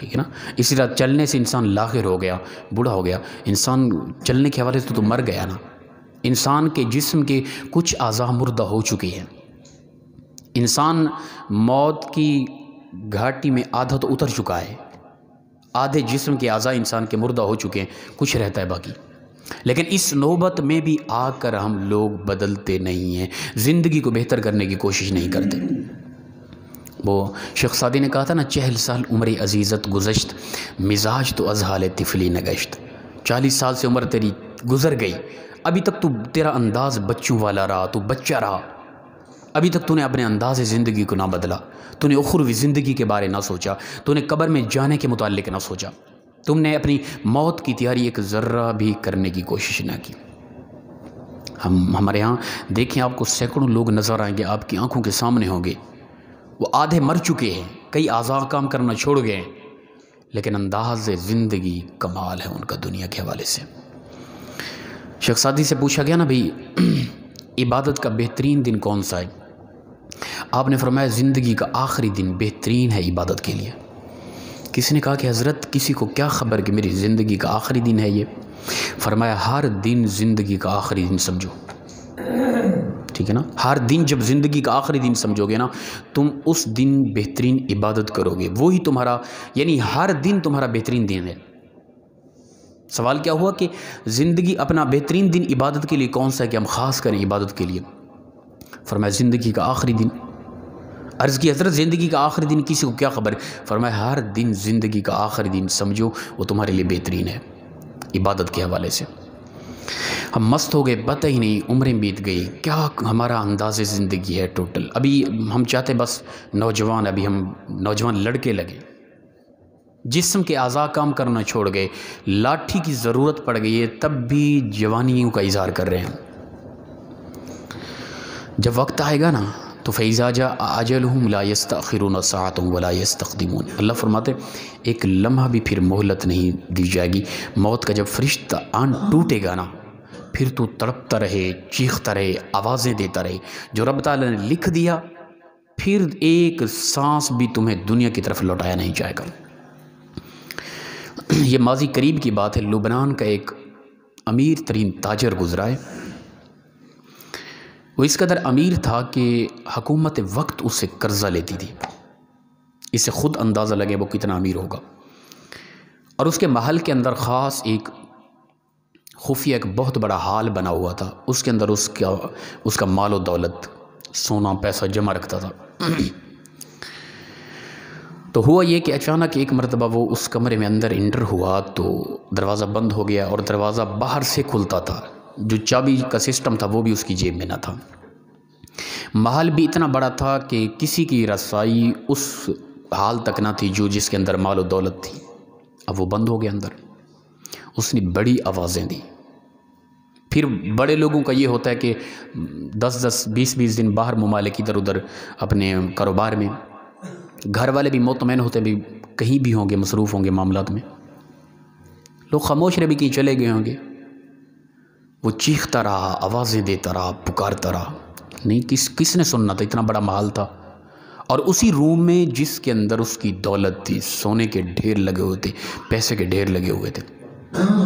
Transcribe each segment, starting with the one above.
ٹھیک ہے نا. اسی طرح چلنے سے انسان لاغر ہو گیا، بوڑھا ہو گیا. انسان چلنے کے حوالے سے تو مر گیا نا. انسان کے جسم کے کچھ اعضاء مردہ ہو چکے ہیں. انسان موت کی گھاٹی میں آدھا تو اتر چکا ہے، آدھے جسم کے اعضاء انسان کے مردہ ہو چکے ہیں، کچھ رہتا ہے باقی. لیکن اس نوبت میں بھی آ کر ہم لوگ بدلتے نہیں ہیں، زندگی کو بہتر کرنے کی کوشش نہیں کرتے. وہ شیخ سعدی نے کہا تھا نا، 40 سال عمر عزیزت گزشت، مزاج تو از حال طفلی نگشت. 40 سال سے عمر تیری گزر گئی، ابھی تک تو تیرا انداز بچوں والا رہا، تو بچہ رہا. ابھی تک تو نے اپنے انداز زندگی کو نہ بدلا، تو نے اخروی زندگی کے بارے نہ سوچا، تو نے قبر میں جانے کے متعلق نہ سوچا، تم نے اپنی موت کی تیاری ایک ذرہ بھی کرنے کی کوشش نہ کی. ہمارے ہاں دیکھیں، آپ کو سینکڑوں لوگ نظر آئیں گے، آپ کی آنکھوں کے سامنے ہوں گے. وہ آدھے مر چکے ہیں، کئی اعضاء کام کرنا چھوڑ گئے ہیں، لیکن انداز زندگی کمال ہے ان کا دنیا کے حوالے سے. شیخ سعدی سے پوچھا گیا نا بھئی عبادت کا بہترین دن کون سا ہے؟ آپ نے فرمایا زندگی کا آخری دن بہترین ہے عبادت کے لیے. کسی نے کہا کہ حضرت کسی کو کیا خبر کہ میری زندگی کا آخری دن ہے یہ؟ فرمایا ہر دن زندگی کا آخری دن سمجھو. ٹھیک ہے نا، ہر دن جب زندگی کا آخری دن سمجھو گے نا، تم اس دن بہترین عبادت کرو گے، وہی تمہارا، یعنی ہر دن تمہارا بہترین دن ہے. سوال کیا ہوا کہ زندگی اپنا بہترین دن عبادت کے لیے کون سا ہے کہ ہم خاص کریں عبادت کے لیے؟ فرمایا زندگی کا آخری دن. عرض کی حضرت زندگی کا آخری دن کسی کو کیا خبر؟ فرمایا ہر دن زندگی کا آخری دن سمجھو، وہ تمہارے لیے بہترین ہے عبادت کے حوالے سے. ہم مست ہو گئے، پتہ ہی نہیں عمریں بیت گئی، کیا ہمارا انداز زندگی ہے ٹوٹل. ابھی ہم چاہتے بس نوجوان، ابھی ہم نوجوان لڑکے لگے، جسم کے اعضاء کام کرنا چھوڑ گئے، لاٹھی کی ضرورت پڑ گئی ہے تب بھی جوانیوں کا اظہار کر رہے ہیں. جب وقت آئے گا نا تو فَإِذَا جَاءَ أَجَلُهُمْ لَا يَسْتَأْخِرُونَ سَاعَةً وَلَا يَسْتَقْدِمُونَ. اللہ فرماتے ایک لمحہ بھی پھر مہلت نہیں دی جائے گی. موت کا جب فرشتہ آن ٹوٹے گا نا، پھر تو تڑپتا رہے، چیختا رہے، آوازیں دیتا رہے. جو رب تعالیٰ نے لکھ دیا، پھر ایک سانس بھی تمہیں دنیا کی طرف لوٹایا نہیں جائے گا. یہ ماضی قریب کی بات ہے، لبنان کا ایک امیر ترین تاجر گزرا ہے. وہ اس قدر امیر تھا کہ حکومت وقت اس سے قرضہ لیتی تھی. اس سے خود اندازہ لگے وہ کتنا امیر ہوگا. اور اس کے محل کے اندر خاص ایک خفیہ ایک بہت بڑا ہال بنا ہوا تھا، اس کے اندر اس کا مال و دولت، سونا پیسہ جمع رکھتا تھا. تو ہوا یہ کہ اچانک ایک مرتبہ وہ اس کمرے میں اندر انٹر ہوا تو دروازہ بند ہو گیا، اور دروازہ باہر سے کھلتا تھا. جو چابی کا سسٹم تھا وہ بھی اس کی جیب میں نہ تھا. محل بھی اتنا بڑا تھا کہ کسی کی رسائی اس حال تک نہ تھی جس کے اندر مال و دولت تھی. اب وہ بند ہو گیا اندر. اس نے بڑی آوازیں دی. پھر بڑے لوگوں کا یہ ہوتا ہے کہ 10-10 20-20 دن باہر ممالک ادھر ادھر اپنے کاروبار میں، گھر والے بھی مطمئن ہوتے بھی کہیں بھی ہوں گے، مصروف ہوں گے معاملات میں. لوگ خاموش رہے بھی کہیں چلے گئے ہوں گے. وہ چیختا رہا، آوازیں دیتا رہا، پکارتا رہا. نہیں، کس نے سننا تھا؟ اتنا بڑا محل تھا، اور اسی روم میں جس کے اندر اس کی دولت تھی، سونے کے ڈھیر لگے ہوئے تھے، پیسے کے ڈھیر لگے ہوئے تھے،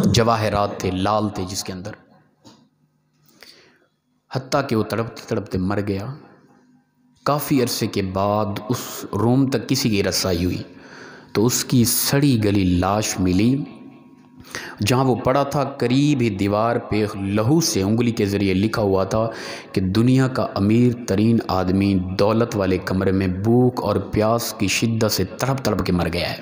جواہرات تھے، لال تھے جس کے اندر. حتیٰ کہ وہ تڑپتے تڑپتے مر گیا. کافی عرصے کے بعد اس روم تک کسی کی رسائی ہوئی تو اس کی سڑی گلی لاش ملی. جہاں وہ پڑا تھا قریب ہی دیوار پہ لہو سے انگلی کے ذریعے لکھا ہوا تھا کہ دنیا کا امیر ترین آدمی دولت والے کمرے میں بھوک اور پیاس کی شدت سے تڑپ تڑپ کے مر گیا ہے.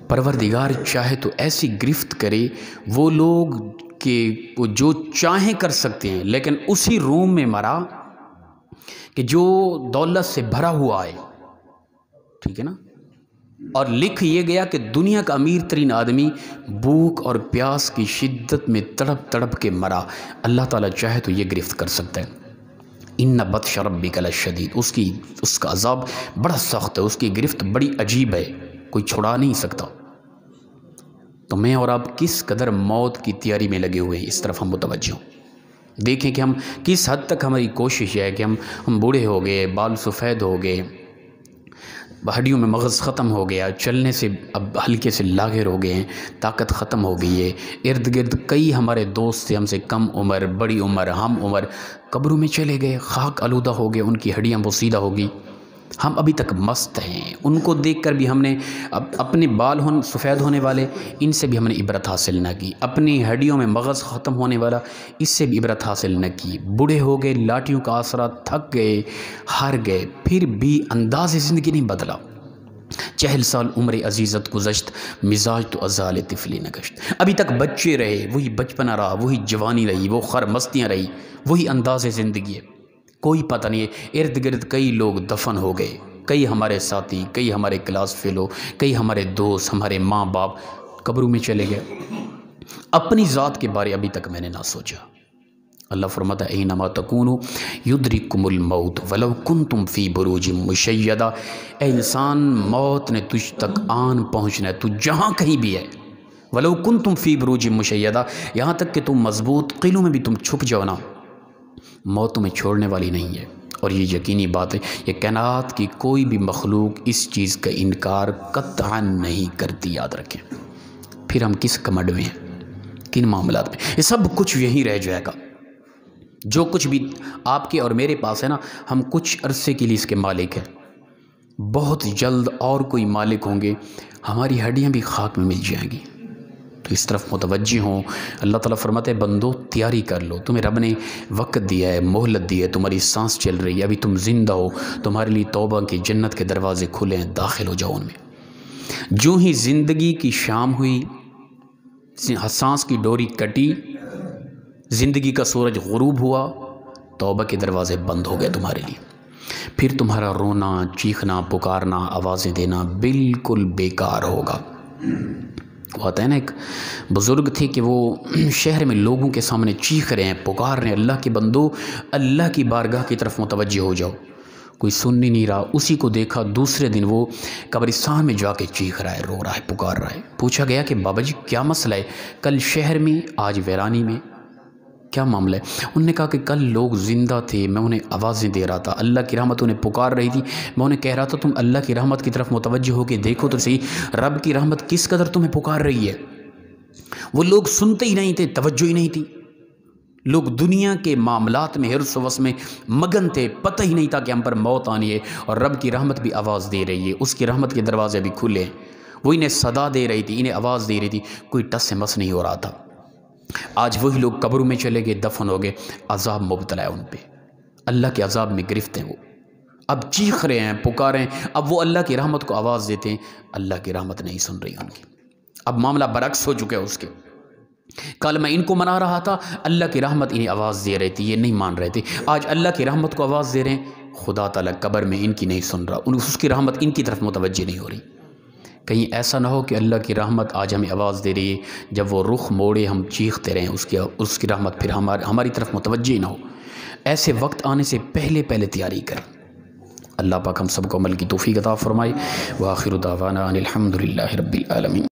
پروردگار چاہے تو ایسی گرفت کرے وہ لوگ کہ وہ جو چاہیں کر سکتے ہیں، لیکن اسی روم میں مرا کہ جو دولت سے بھرا ہوا ہے. ٹھیک ہے نا؟ اور لکھ یہ گیا کہ دنیا کا امیر ترین آدمی بھوک اور پیاس کی شدت میں تڑپ تڑپ کے مرا. اللہ تعالیٰ چاہے تو یہ گرفت کر سکتا ہے. ان بطش ربک لشدید. اس کا عذاب بڑا سخت ہے، اس کی گرفت بڑی عجیب ہے، کوئی چھڑا نہیں سکتا. تو میں اور آپ کس قدر موت کی تیاری میں لگے ہوئے ہیں، اس طرف ہم متوجہ ہوں. دیکھیں کہ ہم کس حد تک ہماری کوشش ہے کہ ہم بوڑھے ہو گئے، بال سفید ہو گئے، ہڈیوں میں مغز ختم ہو گیا، چلنے سے اب ہلکے سے لاغر ہو گئے ہیں، طاقت ختم ہو گئی ہے۔ ارد گرد کئی ہمارے دوست تھے ہم سے کم عمر، بڑی عمر، ہم عمر، قبروں میں چلے گئے، خاک آلودہ ہو گئے، ان کی ہڈیاں بوسیدہ ہو گئی۔ ہم ابھی تک مست ہیں، ان کو دیکھ کر بھی ہم نے اپنے بال سفید ہونے والے، ان سے بھی ہم نے عبرت حاصل نہ کی، اپنی ہڈیوں میں مغز ختم ہونے والا، اس سے بھی عبرت حاصل نہ کی۔ بوڑھے ہو گئے، لاٹھیوں کا آسرا، تھک گئے، ہار گئے، پھر بھی انداز زندگی نہیں بدلا۔ 40 سال عمر عزیزت گزشت، مزاج تو ازال طفلی نگشت۔ ابھی تک بچے رہے، وہی بچپنا رہا، وہی جوانی رہی، وہ خر مستیاں رہی، وہی انداز زندگی ہے، کوئی پتہ نہیں ہے۔ ارد گرد کئی لوگ دفن ہو گئے، کئی ہمارے ساتھی، کئی ہمارے کلاس فیلو، کئی ہمارے دوست، ہمارے ماں باپ قبروں میں چلے گئے۔ اپنی ذات کے بارے ابھی تک میں نے نہ سوچا۔ اللہ فرماتا ہے اینما تکونوا یدرککم الموت ولو کنتم فی بروج مشیدہ۔ اے انسان، موت نے تجھ تک آن پہنچنا ہے، تو جہاں کہیں بھی ہے۔ ولو کنتم فی بروج مشیدہ، یہاں تک کہ تم مضبوط قلعوں میں بھی تم چھپ جاؤ نا، موت تمہیں چھوڑنے والی نہیں ہے۔ اور یہ یقینی بات ہے، یہ کائنات کی کوئی بھی مخلوق اس چیز کا انکار قطعا نہیں کرتی، یاد رکھیں۔ پھر ہم کس کمڈ میں ہیں، کن معاملات میں، یہ سب کچھ یہی رہ جائے گا۔ جو کچھ بھی آپ کے اور میرے پاس ہے نا، ہم کچھ عرصے کے لیے اس کے مالک ہیں، بہت جلد اور کوئی مالک ہوں گے، ہماری ہڈیاں بھی خاک میں مل جائیں گی۔ تو اس طرف متوجہ ہوں۔ اللہ تعالیٰ فرماتے ہیں بندو تیاری کر لو، تمہیں رب نے وقت دیا ہے، مہلت دی ہے، تمہاری سانس چل رہی ہے، ابھی تم زندہ ہو، تمہارے لیے توبہ کی جنت کے دروازے کھلے ہیں، داخل ہو جاؤ ان میں۔ جو ہی زندگی کی شام ہوئی، سانس کی ڈوری کٹی، زندگی کا سورج غروب ہوا، توبہ کے دروازے بند ہو گئے تمہارے لیے۔ پھر تمہارا رونا، چیخنا، پکارنا، آوازیں دینا بالکل بیکار ہوگا۔ وہ آتا ہے نا، ایک بزرگ تھے کہ وہ شہر میں لوگوں کے سامنے چیخ رہے ہیں، پکار رہے ہیں، اللہ کے بندو اللہ کی بارگاہ کی طرف متوجہ ہو جاؤ۔ کوئی سن نہیں رہا، اسی کو دیکھا دوسرے دن وہ قبرستان میں جا کے چیخ رہا ہے، رو رہا ہے، پکار رہا ہے۔ پوچھا گیا کہ بابا جی کیا مسئلہ ہے، کل شہر میں آج ویرانی میں، کیا معاملہ ہے؟ انہوں نے کہا کہ کل لوگ زندہ تھے، میں انہیں آوازیں دے رہا تھا، اللہ کی رحمت انہیں پکار رہی تھی، میں انہیں کہہ رہا تھا تم اللہ کی رحمت کی طرف متوجہ ہو کے دیکھو تو صحیح، رب کی رحمت کس قدر تمہیں پکار رہی ہے۔ وہ لوگ سنتے ہی نہیں تھے، توجہ ہی نہیں تھی، لوگ دنیا کے معاملات میں حرص و وس میں مگن تھے، پتہ ہی نہیں تھا کہ ہم پر موت آنی ہے، اور رب کی رحمت بھی آواز دے رہی ہے، اس کی رحمت کے دروازے بھی کھلے ہیں، وہ انہیں صدا دے رہی تھی، انہیں آواز دے رہی تھی، کوئی ٹس سے مس نہیں ہو رہا تھا۔ آج وہی لوگ قبروں میں چلے گئے، دفن ہو گئے، عذاب مبتلا ہے ان پہ، اللہ کے عذاب میں گرفت ہیں وہ، اب چیخ رہے ہیں، پکارے ہیں، اب وہ اللہ کی رحمت کو آواز دیتے ہیں، اللہ کی رحمت نہیں سن رہی ان کی۔ اب معاملہ برعکس ہو چکا ہے اس کے، کل میں ان کو منا رہا تھا، اللہ کی رحمت انہیں آواز دے رہی تھی، یہ نہیں مان رہے تھے، آج اللہ کی رحمت کو آواز دے رہے ہیں، خدا تعالیٰ قبر میں ان کی نہیں سن رہا، اس کی رحمت ان کی طرف متوجہ نہیں ہو رہی۔ کہیں ایسا نہ ہو کہ اللہ کی رحمت آج ہمیں آواز دے رہی ہے، جب وہ رخ موڑے ہم چیختے رہیں، اس کی رحمت پھر ہماری طرف متوجہ نہ ہو۔ ایسے وقت آنے سے پہلے تیاری کریں۔ اللہ پاک ہم سب کو عمل کی توفیق عطا فرمائے۔ وآخر دعوانا ان الحمد للہ رب العالمین۔